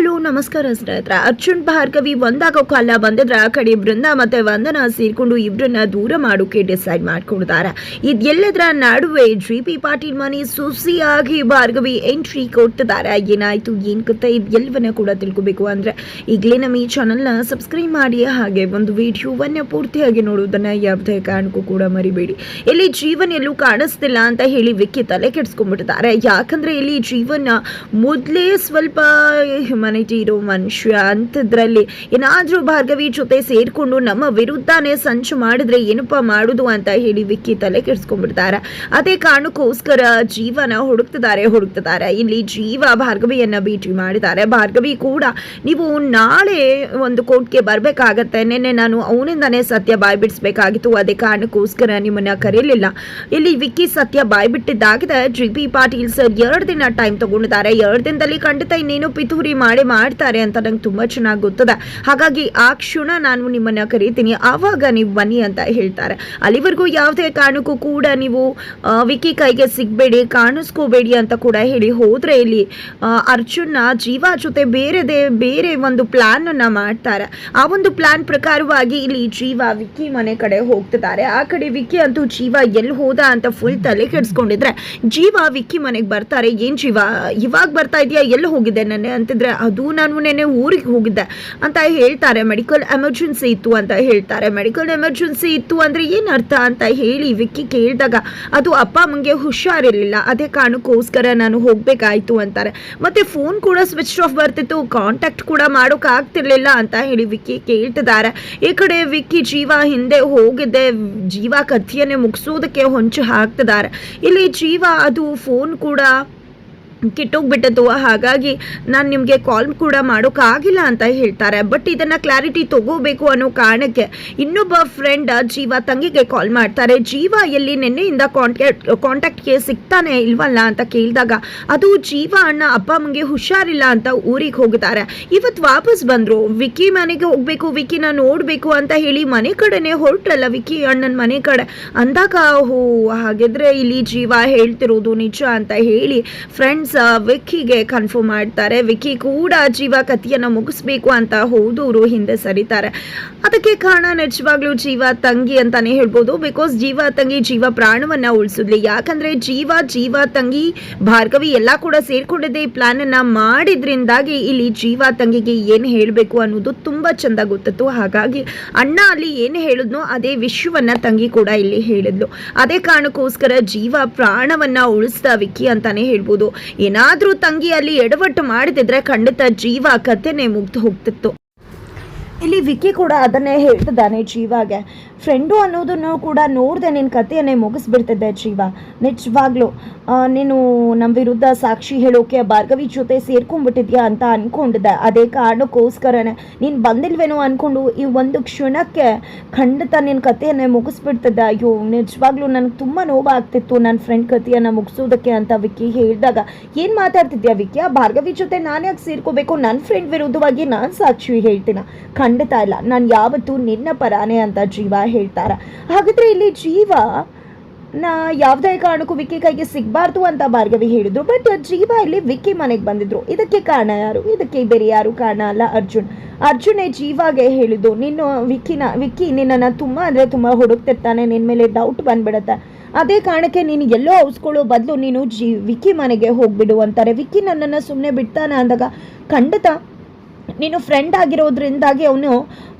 Hello ನಮಸ್ಕಾರ ಸ್ನೇಹಿತರೆ. ಅರ್ಜುನ್ ಭಾರ್ಗವಿ ಒಂದಾಗೋ ಕಾಲ ಬಂದಿದ್ರೆ ಆ ಕಡೆ ಬೃಂದ ಮತ್ತೆ ವಂದನಾ ಸೇರ್ಕೊಂಡು ಇಬ್ಬರನ್ನ ದೂರ ಮಾಡೋಕೆ ಡಿಸೈಡ್ ಮಾಡ್ಕೊಂಡಿದ್ದಾರೆ. ಇದೆಲ್ಲದರ ನಡುವೆ ಜಿ.ಪಿ. ಪಾಟೀಲ್ ಮನೆ ಸುಸಿಯಾಗಿ ಭಾರ್ಗವಿ ಎಂಟ್ರಿ ಕೊಡ್ತಿದ್ದಾರೆ. ಏನಾಯ್ತು ಏನ್ ಕತೆ ಇದೆಲ್ಲವನ್ನ ಕೂಡ ತಿಳ್ಕೊಬೇಕು ಅಂದ್ರೆ ಈಗಲೇ ನಮ್ಮ ಈ ಚಾನಲ್ನ ಸಬ್ಸ್ಕ್ರೈಬ್ ಮಾಡಿ, ಹಾಗೆ ಒಂದು ವಿಡಿಯೋವನ್ನ ಪೂರ್ತಿಯಾಗಿ ನೋಡುವುದನ್ನ ಯಾವುದೇ ಕಾರಣಕ್ಕೂ ಕೂಡ ಮರಿಬೇಡಿ. ಇಲ್ಲಿ ಜೀವನ್ ಎಲ್ಲೂ ಕಾಣಿಸ್ತಿಲ್ಲ ಅಂತ ಹೇಳಿ ವಿಕ್ಕಿ ತಲೆ ಕೆಡಿಸ್ಕೊಂಡ್ಬಿಟ್ಟಿದ್ದಾರೆ. ಯಾಕಂದ್ರೆ ಇಲ್ಲಿ ಜೀವನ ಮೊದಲೇ ಸ್ವಲ್ಪ ಹ್ಯುಮ್ಯಾನಿಟಿ ಇರೋ ಮನುಷ್ಯ ಅಂಥದ್ರಲ್ಲಿ ಏನಾದರೂ ಭಾರ್ಗವಿ ಜೊತೆ ಸೇರ್ಕೊಂಡು ನಮ್ಮ ವಿರುದ್ಧನೇ ಸಂಚು ಮಾಡಿದ್ರೆ ಏನಪ್ಪ ಮಾಡುದು ಅಂತ ಹೇಳಿ ವಿಕ್ಕಿ ತಲೆ ಕೆಡಿಸ್ಕೊಂಡ್ಬಿಡ್ತಾರೆ. ಅದೇ ಕಾರಣಕ್ಕೋಸ್ಕರ ಜೀವನ ಹುಡುಕ್ತಿದ್ದಾರೆ. ಇಲ್ಲಿ ಜೀವ ಭಾರ್ಗವಿಯನ್ನ ಭೇಟಿ ಮಾಡಿದ್ದಾರೆ. ಭಾರ್ಗವಿ ಕೂಡ ನೀವು ನಾಳೆ ಒಂದು ಕೋರ್ಟ್ಗೆ ಬರ್ಬೇಕಾಗತ್ತೆ, ನಿನ್ನೆ ನಾನು ಅವನಿಂದಾನೇ ಸತ್ಯ ಬಾಯ್ಬಿಡಿಸ್ಬೇಕಾಗಿತ್ತು, ಅದೇ ಕಾರಣಕ್ಕೋಸ್ಕರ ನಿಮ್ಮನ್ನ ಕರೆಯಲಿಲ್ಲ. ಇಲ್ಲಿ ವಿಕ್ಕಿ ಸತ್ಯ ಬಾಯ್ಬಿಟ್ಟಿದ್ದಾಗಿದೆ. ಜಿ.ಪಿ. ಪಾಟೀಲ್ ಸರ್ 2 ದಿನ ಟೈಮ್ ತಗೊಂಡಿದ್ದಾರೆ. 2 ದಿನದಲ್ಲಿ ಖಂಡಿತ ಇನ್ನೇನು ಪಿತೂರಿ ಮಾಡ್ತಾರೆ ಅಂತ ನಂಗೆ ತುಂಬಾ ಚೆನ್ನಾಗಿ ಗೊತ್ತದೆ. ಹಾಗಾಗಿ ಆ ಕ್ಷಣ ನಾನು ನಿಮ್ಮನ್ನ ಕರೀತೀನಿ, ಆವಾಗ ನೀವು ಬನ್ನಿ ಅಂತ ಹೇಳ್ತಾರೆ. ಅಲ್ಲಿವರೆಗೂ ಯಾವುದೇ ಕಾರಣಕ್ಕೂ ಕೂಡ ನೀವು ವಿಕ್ಕಿ ಕೈಗೆ ಸಿಗ್ಬೇಡಿ, ಕಾಣಿಸ್ಕೋಬೇಡಿ ಅಂತ ಕೂಡ ಹೇಳಿ ಹೋದ್ರೆ ಇಲ್ಲಿ ಅರ್ಜುನ್ನ ಜೀವ ಜೊತೆ ಬೇರೆ ಒಂದು ಪ್ಲಾನ್ ಅನ್ನ ಮಾಡ್ತಾರೆ. ಆ ಒಂದು ಪ್ಲಾನ್ ಪ್ರಕಾರವಾಗಿ ಇಲ್ಲಿ ಜೀವ ವಿಕ್ಕಿ ಮನೆ ಕಡೆ ಹೋಗ್ತಿದ್ದಾರೆ. ಆ ಕಡೆ ವಿಕ್ಕಿ ಅಂತೂ ಜೀವ ಎಲ್ಲಿ ಹೋದ ಅಂತ ಫುಲ್ ತಲೆ ಕೆಡಿಸ್ಕೊಂಡಿದ್ರೆ ಜೀವ ವಿಕ್ಕಿ ಮನೆಗೆ ಬರ್ತಾರೆ. ಏನ್ ಜೀವ ಇವಾಗ ಬರ್ತಾ ಇದೆಯಾ, ಎಲ್ಲಿ ಹೋಗಿದ್ದೆ ನೆನ್ನೆ ಅಂತಿದ್ರೆ, ಅದು ನಾನು ನೆನ್ನೆ ಊರಿಗೆ ಹೋಗಿದ್ದೆ ಅಂತ ಹೇಳ್ತಾರೆ. ಮೆಡಿಕಲ್ ಎಮರ್ಜೆನ್ಸಿ ಇತ್ತು ಅಂತ ಹೇಳ್ತಾರೆ. ಮೆಡಿಕಲ್ ಎಮರ್ಜೆನ್ಸಿ ಇತ್ತು ಅಂದ್ರೆ ಏನ್ ಅರ್ಥ ಅಂತ ಹೇಳಿ ವಿಕ್ಕಿ ಕೇಳಿದಾಗ ಅದು ಅಪ್ಪ ಅಮ್ಮಂಗೆ ಹುಷಾರಿರ್ಲಿಲ್ಲ, ಅದೇ ಕಾರಣಕ್ಕೋಸ್ಕರ ನಾನು ಹೋಗ್ಬೇಕಾಯ್ತು ಅಂತಾರೆ. ಮತ್ತೆ ಫೋನ್ ಕೂಡ ಸ್ವಿಚ್ ಆಫ್ ಬರ್ತಿತ್ತು, ಕಾಂಟ್ಯಾಕ್ಟ್ ಕೂಡ ಮಾಡೋಕೆ ಆಗ್ತಿರ್ಲಿಲ್ಲ ಅಂತ ಹೇಳಿ ವಿಕ್ಕಿ ಕೇಳ್ತಿದ್ದಾರೆ. ಈ ಕಡೆ ವಿಕ್ಕಿ ಜೀವ ಹಿಂದೆ ಹೋಗಿದ್ದೆ, ಜೀವ ಕಥೆಯನ್ನೇ ಮುಗಿಸೋದಕ್ಕೆ ಹೊಂಚು ಹಾಕ್ತಿದ್ದಾರೆ. ಇಲ್ಲಿ ಜೀವ ಅದು ಫೋನ್ ಕೂಡ ಕಿಟ್ಟೋಗ್ಬಿಟ್ಟದ್ದು, ಹಾಗಾಗಿ ನಾನು ನಿಮಗೆ ಕಾಲ್ ಕೂಡ ಮಾಡೋಕ್ಕಾಗಿಲ್ಲ ಅಂತ ಹೇಳ್ತಾರೆ. ಬಟ್ ಇದನ್ನು ಕ್ಲಾರಿಟಿ ತಗೋಬೇಕು ಅನ್ನೋ ಕಾರಣಕ್ಕೆ ಇನ್ನೊಬ್ಬ ಫ್ರೆಂಡ್ ಜೀವ ತಂಗಿಗೆ ಕಾಲ್ ಮಾಡ್ತಾರೆ. ಜೀವ ಎಲ್ಲಿ ನಿನ್ನೆಯಿಂದ ಕಾಂಟ್ಯಾಕ್ಟ್ಗೆ ಸಿಗ್ತಾನೆ ಇಲ್ವಲ್ಲ ಅಂತ ಕೇಳಿದಾಗ ಅದು ಜೀವ ಅಣ್ಣ ಅಪ್ಪ ಅಮ್ಮಂಗೆ ಹುಷಾರಿಲ್ಲ ಅಂತ ಊರಿಗೆ ಹೋಗಿದ್ದಾರೆ, ಇವತ್ತು ವಾಪಸ್ ಬಂದರು, ವಿಕ್ಕಿ ಮನೆಗೆ ಹೋಗಬೇಕು, ವಿಕ್ಕಿನ ನೋಡಬೇಕು ಅಂತ ಹೇಳಿ ಮನೆ ಕಡೆನೇ ಹೊರಟ್ರಲ್ಲ ವಿಕ್ಕಿ ಅಣ್ಣನ ಮನೆ ಕಡೆ ಅಂದಾಗ, ಹಾಗಿದ್ರೆ ಇಲ್ಲಿ ಜೀವ ಹೇಳ್ತಿರೋದು ನಿಜ ಅಂತ ಹೇಳಿ ಫ್ರೆಂಡ್ಸ್ ವಿಕ್ಕಿಗೆ ಕನ್ಫರ್ಮ್ ಮಾಡ್ತಾರೆ. ವಿಕ್ಕಿ ಕೂಡ ಜೀವ ಕಥೆಯನ್ನ ಮುಗಿಸ್ಬೇಕು ಅಂತ ಹೋದವರು ಹಿಂದೆ ಸರಿತಾರೆ. ಅದಕ್ಕೆ ಕಾರಣ ನಿಜವಾಗ್ಲೂ ಜೀವ ತಂಗಿ ಅಂತಾನೆ ಹೇಳ್ಬೋದು. ಬಿಕಾಸ್ ಜೀವ ತಂಗಿ ಜೀವ ಪ್ರಾಣವನ್ನ ಉಳಿಸಿದ್ಲಿ. ಯಾಕಂದ್ರೆ ಜೀವ ತಂಗಿ ಭಾರ್ಗವಿ ಎಲ್ಲ ಕೂಡ ಸೇರ್ಕೊಂಡಿದ್ದೆ ಈ ಪ್ಲಾನ್ ಅನ್ನ ಮಾಡಿದ್ರಿಂದಾಗಿ ಇಲ್ಲಿ ಜೀವ ತಂಗಿಗೆ ಏನು ಹೇಳಬೇಕು ಅನ್ನೋದು ತುಂಬಾ ಚಂದ ಗೊತ್ತಿತ್ತು. ಹಾಗಾಗಿ ಅಣ್ಣ ಅಲ್ಲಿ ಏನು ಹೇಳಿದ್ನೋ ಅದೇ ವಿಷಯವನ್ನ ತಂಗಿ ಕೂಡ ಇಲ್ಲಿ ಹೇಳಿದ್ಲು. ಅದೇ ಕಾರಣಕ್ಕೋಸ್ಕರ ಜೀವ ಪ್ರಾಣವನ್ನ ಉಳಿಸ್ದ ವಿಕ್ಕಿ ಅಂತಾನೆ ಹೇಳ್ಬೋದು. ಏನಾದ್ರೂ ತಂಗಿ ಅಲ್ಲಿ ಎಡವಟ್ಟು ಮಾಡಿದ್ರೆ ಖಂಡಿತ ಜೀವ ಕಥೆನೇ ಮುಗ್ದು ಹೋಗ್ತಿತ್ತು. ಇಲ್ಲಿ ವಿಕ್ಕಿ ಕೂಡ ಅದನ್ನೇ ಹೇಳ್ತಿದ್ದಾನೆ ಜೀವಾಗೆ, ಫ್ರೆಂಡು ಅನ್ನೋದನ್ನು ಕೂಡ ನೋಡಿದೆ ನಿನ್ನ ಕಥೆಯನ್ನೇ ಮುಗಿಸ್ಬಿಡ್ತಿದ್ದೆ ಜೀವ, ನಿಜವಾಗ್ಲೂ ನೀನು ನಮ್ಮ ವಿರುದ್ಧ ಸಾಕ್ಷಿ ಹೇಳೋಕೆ ಭಾರ್ಗವಿ ಜೊತೆ ಸೇರ್ಕೊಂಡ್ಬಿಟ್ಟಿದ್ಯಾ ಅಂತ ಅಂದ್ಕೊಂಡಿದ್ದೆ, ಅದೇ ಕಾರಣಕ್ಕೋಸ್ಕರನೇ ನೀನು ಬಂದಿಲ್ವೇನೋ ಅಂದ್ಕೊಂಡು ಈ ಒಂದು ಕ್ಷಣಕ್ಕೆ ಖಂಡಿತ ನಿನ್ನ ಕಥೆಯನ್ನೇ ಮುಗಿಸ್ಬಿಡ್ತಿದ್ದೆ. ಅಯ್ಯೋ ನಿಜವಾಗ್ಲೂ ನನಗೆ ತುಂಬ ನೋವಾಗ್ತಿತ್ತು ನನ್ನ ಫ್ರೆಂಡ್ ಕಥೆಯನ್ನು ಮುಗಿಸೋದಕ್ಕೆ ಅಂತ ವಿಕ್ಕಿ ಹೇಳಿದಾಗ, ಏನು ಮಾತಾಡ್ತಿದ್ಯಾ ವಿಕ್ಕಿ, ಆ ಭಾರ್ಗವಿ ಜೊತೆ ನಾನು ಯಾಕೆ ಸೇರ್ಕೋಬೇಕು, ನನ್ನ ಫ್ರೆಂಡ್ ವಿರುದ್ಧವಾಗಿ ನಾನು ಸಾಕ್ಷಿ ಹೇಳ್ತೀನ, ಖಂಡಿತ ಇಲ್ಲ, ನಾನು ಯಾವತ್ತೂ ನಿನ್ನ ಪರಾನೇ ಅಂತ ಜೀವ ಹೇಳ್ತಾರೆ. ಹಾಗಾದ್ರೆ ಇಲ್ಲಿ ಜೀವ ಯಾವುದೇ ಕಾರಣಕ್ಕೂ ವಿಕ್ಕಿ ಕೈಗೆ ಸಿಗಬಾರ್ದು ಅಂತ ಭಾರ್ಗವಿ ಹೇಳಿದ್ರು. ಬಟ್ ಜೀವ ಇಲ್ಲಿ ವಿಕ್ಕಿ ಮನೆಗೆ ಬಂದಿದ್ರು. ಇದಕ್ಕೆ ಕಾರಣ ಯಾರು, ಇದಕ್ಕೆ ಬೇರೆ ಯಾರು ಕಾರಣ ಅಲ್ಲ, ಅರ್ಜುನೇ ಜೀವಾಗೆ ಹೇಳಿದ್ದು, ನೀನು ವಿಕ್ಕಿ ನಿನ್ನನ್ನು ತುಂಬ ಅಂದರೆ ತುಂಬ ಹುಡುಕ್ತಿರ್ತಾನೆ, ನಿನ್ನ ಮೇಲೆ ಡೌಟ್ ಬಂದ್ಬಿಡುತ್ತೆ, ಅದೇ ಕಾರಣಕ್ಕೆ ನೀನು ಎಲ್ಲೋ ಔಸ್ಕೊಳ್ಳೋ ಬದಲು ನೀನು ವಿಕ್ಕಿ ಮನೆಗೆ ಹೋಗ್ಬಿಡು ಅಂತಾರೆ. ವಿಕ್ಕಿ ನನ್ನನ್ನು ಸುಮ್ಮನೆ ಬಿಡ್ತಾನೆ ಅಂದಾಗ ಖಂಡಿತ ನೀನು ಫ್ರೆಂಡ್ ಆಗಿರೋದ್ರಿಂದಾಗಿ ಅವನು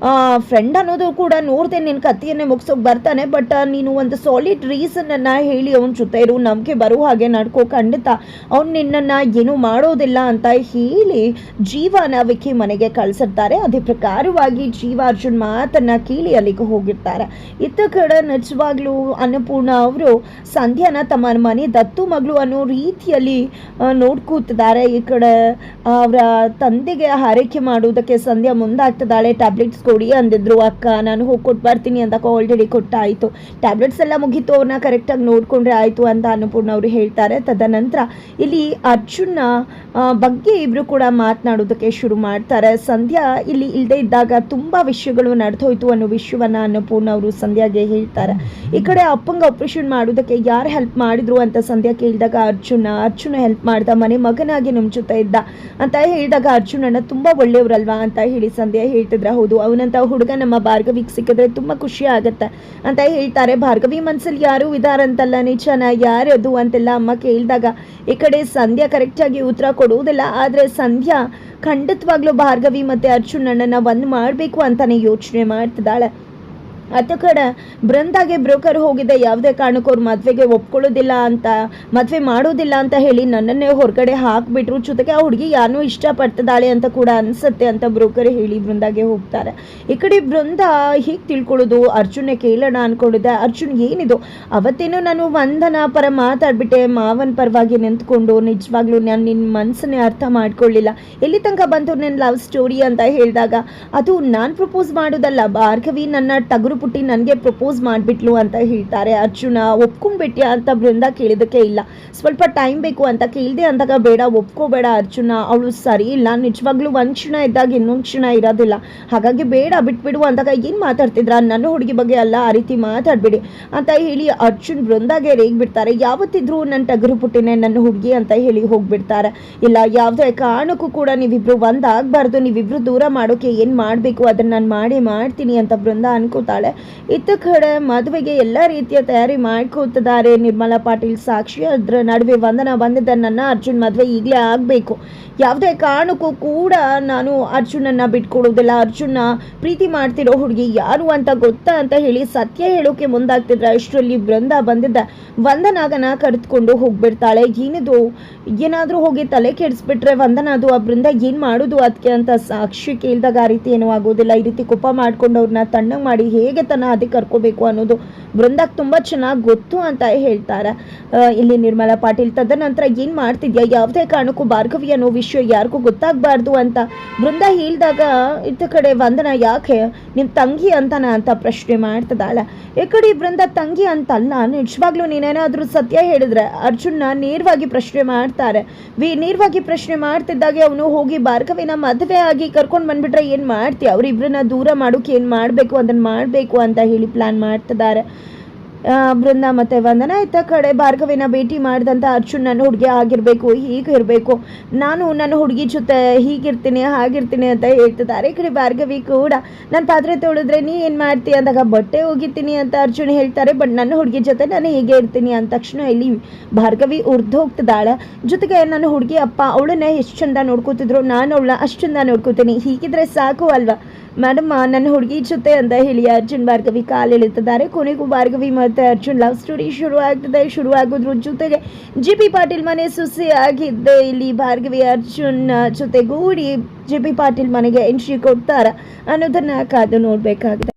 ಫ್ರೆಂಡ್ ಅನ್ನೋದು ಕೂಡ ನೋಡ್ದೆ ನಿನ್ನ ಕಥೆಯನ್ನೇ ಮುಗಿಸೋಕೆ ಬರ್ತಾನೆ. ಬಟ್ ನೀನು ಒಂದು ಸಾಲಿಡ್ ರೀಸನನ್ನು ಹೇಳಿ ಅವನ ಜೊತೆ ಇರು, ನಂಬಿಕೆ ಬರೋ ಹಾಗೆ ನಡ್ಕೋ, ಖಂಡಿತ ಅವ್ನು ನಿನ್ನನ್ನು ಏನೂ ಮಾಡೋದಿಲ್ಲ ಅಂತ ಹೇಳಿ ಜೀವನ ವಿಕ್ಕಿ ಮನೆಗೆ ಕಳಿಸಿರ್ತಾರೆ. ಅದೇ ಪ್ರಕಾರವಾಗಿ ಜೀವ ಅರ್ಜುನ್ ಮಾತನ್ನು ಕೇಳಿ ಅಲ್ಲಿಗೆ ಹೋಗಿರ್ತಾರೆ. ಇತ್ತ ಕಡೆ ನಿಜವಾಗ್ಲೂ ಅನ್ನಪೂರ್ಣ ಅವರು ಸಂಧ್ಯಾನ ತಮ್ಮ ಮನೆ ದತ್ತು ಮಗಳು ಅನ್ನೋ ರೀತಿಯಲ್ಲಿ ನೋಡ್ಕೂತಿದ್ದಾರೆ. ಈ ಕಡೆ ಅವರ ತಂದೆಗೆ ಹಾರೈಕೆ ಆರೈಕೆ ಮಾಡುವುದಕ್ಕೆ ಸಂಧ್ಯಾ ಮುಂದಾಗ್ತದಾಳೆ. ಟ್ಯಾಬ್ಲೆಟ್ಸ್ ಕೊಡಿ ಅಂದಿದ್ರು ಅಕ್ಕ, ನಾನು ಹೋಗಿ ಕೊಟ್ಟು ಬರ್ತೀನಿ ಅಂದಾಗ ಆಲ್ರೆಡಿ ಕೊಟ್ಟಾಯಿತು. ಟ್ಯಾಬ್ಲೆಟ್ಸ್ ಎಲ್ಲ ಮುಗೀತು, ಅವ್ರನ್ನ ಕರೆಕ್ಟಾಗಿ ನೋಡಿಕೊಂಡ್ರೆ ಆಯಿತು ಅಂತ ಅನ್ನಪೂರ್ಣ ಅವರು ಹೇಳ್ತಾರೆ. ತದನಂತರ ಇಲ್ಲಿ ಅರ್ಜುನ್ನ ಬಗ್ಗೆ ಇಬ್ಬರು ಕೂಡ ಮಾತನಾಡೋದಕ್ಕೆ ಶುರು ಮಾಡ್ತಾರೆ. ಸಂಧ್ಯಾ ಇಲ್ಲಿ ಇಲ್ಲದೆ ಇದ್ದಾಗ ತುಂಬ ವಿಷಯಗಳು ನಡೆದೋಯ್ತು ಅನ್ನೋ ವಿಷಯವನ್ನು ಅನ್ನಪೂರ್ಣ ಅವರು ಸಂಧ್ಯಾಗೆ ಹೇಳ್ತಾರೆ. ಈ ಕಡೆ ಅಪ್ಪಂಗೆ ಆಪರೇಷನ್ ಮಾಡೋದಕ್ಕೆ ಯಾರು ಹೆಲ್ಪ್ ಮಾಡಿದ್ರು ಅಂತ ಸಂಧ್ಯಾ ಕೇಳಿದಾಗ ಅರ್ಜುನ ಹೆಲ್ಪ್ ಮಾಡ್ದ, ಮನೆ ಮಗನಾಗಿ ನಮ್ಮ ಜೊತೆ ಇದ್ದ ಅಂತ ಹೇಳಿದಾಗ ಅರ್ಜುನನ್ನ ತುಂಬ ಒಳ್ಳೆಯವರಲ್ವಾ ಅಂತ ಹೇಳಿ ಸಂಧ್ಯಾ ಹೇಳ್ತಿದ್ರೆ, ಹೌದು ಅವನಂತ ಹುಡುಗ ನಮ್ಮ ಭಾರ್ಗವಿಗೆ ಸಿಕ್ಕಿದ್ರೆ ತುಂಬ ಖುಷಿ ಆಗುತ್ತೆ ಅಂತ ಹೇಳ್ತಾರೆ. ಭಾರ್ಗವಿ ಮನಸ್ಸಲ್ಲಿ ಯಾರು ಇದಾರಂತಲ್ಲ, ನಿಜನ ಯಾರದು ಅಂತೆಲ್ಲ ಅಮ್ಮ ಕೇಳಿದಾಗ ಈ ಕಡೆ ಸಂಧ್ಯಾ ಕರೆಕ್ಟಾಗಿ ಉತ್ತರ ಕೊಡುವುದಿಲ್ಲ. ಆದರೆ ಸಂಧ್ಯಾ ಖಂಡಿತವಾಗ್ಲೂ ಭಾರ್ಗವಿ ಮತ್ತು ಅರ್ಜುನನ್ನ ಒಂದು ಮಾಡಬೇಕು ಅಂತಾನೆ ಯೋಚನೆ ಮಾಡ್ತಿದ್ದಾಳೆ. ಅತ್ತ ಕಡೆ ಬೃಂದಾಗೆ ಬ್ರೋಕರ್ ಹೋಗಿದೆ, ಯಾವುದೇ ಕಾರಣಕ್ಕೂ ಅವ್ರ ಮದುವೆಗೆ ಒಪ್ಕೊಳ್ಳೋದಿಲ್ಲ ಅಂತ, ಮದುವೆ ಮಾಡೋದಿಲ್ಲ ಅಂತ ಹೇಳಿ ನನ್ನನ್ನೇ ಹೊರಗಡೆ ಹಾಕಿಬಿಟ್ರು. ಜೊತೆಗೆ ಆ ಹುಡುಗಿ ಯಾರನ್ನೂ ಇಷ್ಟಪಡ್ತಿದ್ದಾಳೆ ಅಂತ ಕೂಡ ಅನಿಸುತ್ತೆ ಅಂತ ಬ್ರೋಕರ್ ಹೇಳಿ ಬೃಂದಾಗೆ ಹೋಗ್ತಾರೆ. ಈ ಕಡೆ ಬೃಂದ ಹೀಗೆ ತಿಳ್ಕೊಳ್ಳೋದು, ಅರ್ಜುನೇ ಕೇಳೋಣ ಅಂದ್ಕೊಂಡಿದ್ದೆ. ಅರ್ಜುನ್ ಏನಿದು, ಅವತ್ತೇನೋ ನಾನು ವಂದನ ಪರ ಮಾತಾಡ್ಬಿಟ್ಟೆ, ಮಾವನ ಪರವಾಗಿ ನಿಂತ್ಕೊಂಡು, ನಿಜವಾಗ್ಲೂ ನಾನು ನಿನ್ನ ಮನಸ್ಸನ್ನೇ ಅರ್ಥ ಮಾಡ್ಕೊಳ್ಳಿಲ್ಲ, ಎಲ್ಲಿ ತನಕ ಬಂತು ನನ್ನ ಲವ್ ಸ್ಟೋರಿ ಅಂತ ಹೇಳಿದಾಗ, ಅದು ನಾನು ಪ್ರಪೋಸ್ ಮಾಡೋದಲ್ಲ, ಭಾರ್ಗವಿ ನನ್ನ ಟಗರು ಪುಟ್ಟಿ ನನಗೆ ಪ್ರಪೋಸ್ ಮಾಡಿಬಿಟ್ಲು ಅಂತ ಹೇಳ್ತಾರೆ. ಅರ್ಜುನ ಒಪ್ಕೊಂಡ್ಬಿಟ್ಯಾ ಅಂತ ಬೃಂದ ಕೇಳಿದಕ್ಕೆ ಇಲ್ಲ, ಸ್ವಲ್ಪ ಟೈಮ್ ಬೇಕು ಅಂತ ಕೇಳಿದೆ ಅಂದಾಗ, ಬೇಡ ಒಪ್ಕೋಬೇಡ ಅರ್ಜುನ, ಅವಳು ಸರಿ ಇಲ್ಲ, ನಿಜವಾಗ್ಲೂ ಒಂದು ಕ್ಷಣ ಇದ್ದಾಗ ಇನ್ನೊಂದು ಕ್ಷಣ ಇರೋದಿಲ್ಲ, ಹಾಗಾಗಿ ಬೇಡ ಬಿಟ್ಬಿಡು ಅಂದಾಗ, ಏನು ಮಾತಾಡ್ತಿದ್ರ, ನನ್ನ ಹುಡುಗಿ ಬಗ್ಗೆ ಅಲ್ಲ, ಆ ರೀತಿ ಮಾತಾಡ್ಬಿಡಿ ಅಂತ ಹೇಳಿ ಅರ್ಜುನ್ ಬೃಂದಾಗೆ ರೇಗ್ಬಿಡ್ತಾರೆ. ಯಾವತ್ತಿದ್ರು ನನ್ನ ಟಗರು ಪುಟ್ಟಿನೇ ನನ್ನ ಹುಡುಗಿ ಅಂತ ಹೇಳಿ ಹೋಗ್ಬಿಡ್ತಾರೆ. ಇಲ್ಲ, ಯಾವುದೇ ಕಾರಣಕ್ಕೂ ಕೂಡ ನೀವಿಬ್ರು ಒಂದಾಗಬಾರ್ದು, ನೀವಿಬ್ರು ದೂರ ಮಾಡೋಕೆ ಏನು ಮಾಡಬೇಕು ಅದನ್ನು ನಾನು ಮಾಡ್ತೀನಿ ಅಂತ ಬೃಂದ ಅನ್ಕೋತಾಳೆ. ಇತ್ತ ಕಡೆ ಮದುವೆಗೆ ಎಲ್ಲ ರೀತಿಯ ತಯಾರಿ ಮಾಡ್ಕೋತಿದ್ದಾರೆ ನಿರ್ಮಲಾ ಪಾಟೀಲ್, ಸಾಕ್ಷಿ. ಅದರ ನಡುವೆ ವಂದನಾ ಬಂದಿದ್ದ, ನನ್ನ ಅರ್ಜುನ್ ಮದುವೆ ಈಗಲೇ ಆಗಬೇಕು, ಯಾವುದೇ ಕಾರಣಕ್ಕೂ ಕೂಡ ನಾನು ಅರ್ಜುನನ್ನ ಬಿಟ್ಕೊಡೋದಿಲ್ಲ, ಅರ್ಜುನ ಪ್ರೀತಿ ಮಾಡ್ತಿರೋ ಹುಡುಗಿ ಯಾರು ಅಂತ ಗೊತ್ತಾ ಅಂತ ಹೇಳಿ ಸತ್ಯ ಹೇಳೋಕೆ ಮುಂದಾಗ್ತಿದ್ರೆ, ಅಷ್ಟರಲ್ಲಿ ಬೃಂದ ಬಂದಿದ್ದ ವಂದನಾಗನ ಕರೆದುಕೊಂಡು ಹೋಗ್ಬಿಡ್ತಾಳೆ. ಏನಿದು, ಏನಾದರೂ ಹೋಗಿ ತಲೆ ಕೆಡಿಸ್ಬಿಟ್ರೆ ವಂದನಾದು ಆ ಬೃಂದ ಏನು ಮಾಡೋದು ಅದಕ್ಕೆ ಅಂತ ಸಾಕ್ಷಿ ಕೇಳಿದಾಗ, ಆ ರೀತಿ ಏನೂ ಆಗೋದಿಲ್ಲ, ಈ ರೀತಿ ಕೋಪ ಮಾಡ್ಕೊಂಡು ಅವ್ರನ್ನ ತಣ್ಣಗೆ ಮಾಡಿ ಹೇಗೆ ತನ್ನ ಹಾದಿ ಕರ್ಕೋಬೇಕು ಅನ್ನೋದು ಬೃಂದಾಗೆ ತುಂಬ ಚೆನ್ನಾಗಿ ಗೊತ್ತು ಅಂತ ಹೇಳ್ತಾರೆ ಇಲ್ಲಿ ನಿರ್ಮಲಾ ಪಾಟೀಲ್. ತದನಂತರ ಏನು ಮಾಡ್ತಿದ್ಯಾ, ಯಾವುದೇ ಕಾರಣಕ್ಕೂ ಭಾರ್ಗವಿ ಅನ್ನೋ ವಿಷಯ ಯಾರಿಗೂ ಗೊತ್ತಾಗಬಾರ್ದು ಅಂತ ಬೃಂದ ಹೇಳಿದಾಗ, ಇತ್ತ ಕಡೆ ವಂದನಾ ಯಾಕೆ ನಿಮ್ಮ ತಂಗಿ ಅಂತಾನ ಅಂತ ಪ್ರಶ್ನೆ ಮಾಡ್ತಿದ್ದಾಳೆ. ಈ ಕಡೆ ಬೃಂದ ತಂಗಿ ಅಂತಲ್ಲ, ನಿಜವಾಗ್ಲೂ ನೀನೇನಾದರೂ ಸತ್ಯ ಹೇಳಿದ್ರೆ ಅರ್ಜುನ್ನ ನೇರವಾಗಿ ಪ್ರಶ್ನೆ ಮಾಡ್ತಾರೆ. ನೇರವಾಗಿ ಪ್ರಶ್ನೆ ಮಾಡ್ತಿದ್ದಾಗೆ ಅವನು ಹೋಗಿ ಭಾರ್ಗವಿನ ಮದುವೆ ಆಗಿ ಕರ್ಕೊಂಡು ಬಂದ್ಬಿಟ್ರೆ ಏನು ಮಾಡ್ತೀಯ, ಅವರಿಬ್ಬರನ್ನ ದೂರ ಮಾಡೋಕೆ ಏನು ಮಾಡಬೇಕು ಅದನ್ನು ಮಾಡಬೇಕು ಅಂತ ಹೇಳಿ ಪ್ಲಾನ್ ಮಾಡ್ತಿದ್ದಾರೆ ಬೃಂದ ಮತ್ತು ವಂದನಾ. ಇತ್ತ ಕಡೆ ಭಾರ್ಗವಿನ ಭೇಟಿ ಮಾಡಿದಂಥ ಅರ್ಜುನ್ ನನ್ನ ಹುಡುಗಿ ಆಗಿರಬೇಕು, ಹೀಗಿರಬೇಕು, ನಾನು ನನ್ನ ಹುಡುಗಿ ಜೊತೆ ಹೀಗಿರ್ತೀನಿ ಹಾಗಿರ್ತೀನಿ ಅಂತ ಹೇಳ್ತಿದ್ದಾರೆ. ಈ ಕಡೆ ಭಾರ್ಗವಿ ಕೂಡ ನನ್ನ ಪಾತ್ರೆ ತೊಳೆದ್ರೆ ನೀ ಏನು ಮಾಡ್ತೀಯ ಅಂದಾಗ, ಬಟ್ಟೆ ಒಗಿತೀನಿ ಅಂತ ಅರ್ಜುನ್ ಹೇಳ್ತಾರೆ. ಬಟ್ ನನ್ನ ಹುಡುಗಿ ಜೊತೆ ನಾನು ಹೀಗೆ ಇರ್ತೀನಿ ಅಂದ ತಕ್ಷಣ ಇಲ್ಲಿ ಭಾರ್ಗವಿ ಉರ್ದು ಹೋಗ್ತಿದ್ದಾಳೆ. ಜೊತೆಗೆ ನನ್ನ ಹುಡುಗಿ ಅಪ್ಪ ಅವಳನ್ನ ಎಷ್ಟು ಚಂದ ನೋಡ್ಕೋತಿದ್ರು, ನಾನು ಅವಳನ್ನ ಅಷ್ಟು ಚಂದ ನೋಡ್ಕೋತೀನಿ, ಹೀಗಿದ್ರೆ ಸಾಕು ಅಲ್ವಾ ಮೇಡಮ್ ನನ್ನ ಹುಡುಗಿ ಜೊತೆ ಅಂತ ಹೇಳಿ ಅರ್ಜುನ್ ಭಾರ್ಗವಿ ಕಾಲು ಎಳಿತಿದ್ದಾರೆ. ಕೊನೆಗೂ ಭಾರ್ಗವಿ ಮತ್ತು ಅರ್ಜುನ್ ಲವ್ ಸ್ಟೋರಿ ಶುರು ಆಗೋದ್ರ ಜೊತೆಗೆ ಜಿ.ಪಿ. ಪಾಟೀಲ್ ಮನೆ ಸುಸಿ ಆಗಿದ್ದೆ. ಇಲ್ಲಿ ಭಾರ್ಗವಿ ಅರ್ಜುನ್ ಜೊತೆಗೂಡಿ ಜಿ.ಪಿ. ಪಾಟೀಲ್ ಮನೆಗೆ ಎಂಟ್ರಿ ಕೊಡ್ತಾರ ಅನ್ನೋದನ್ನ ಕಾದು ನೋಡಬೇಕಾಗಿದೆ.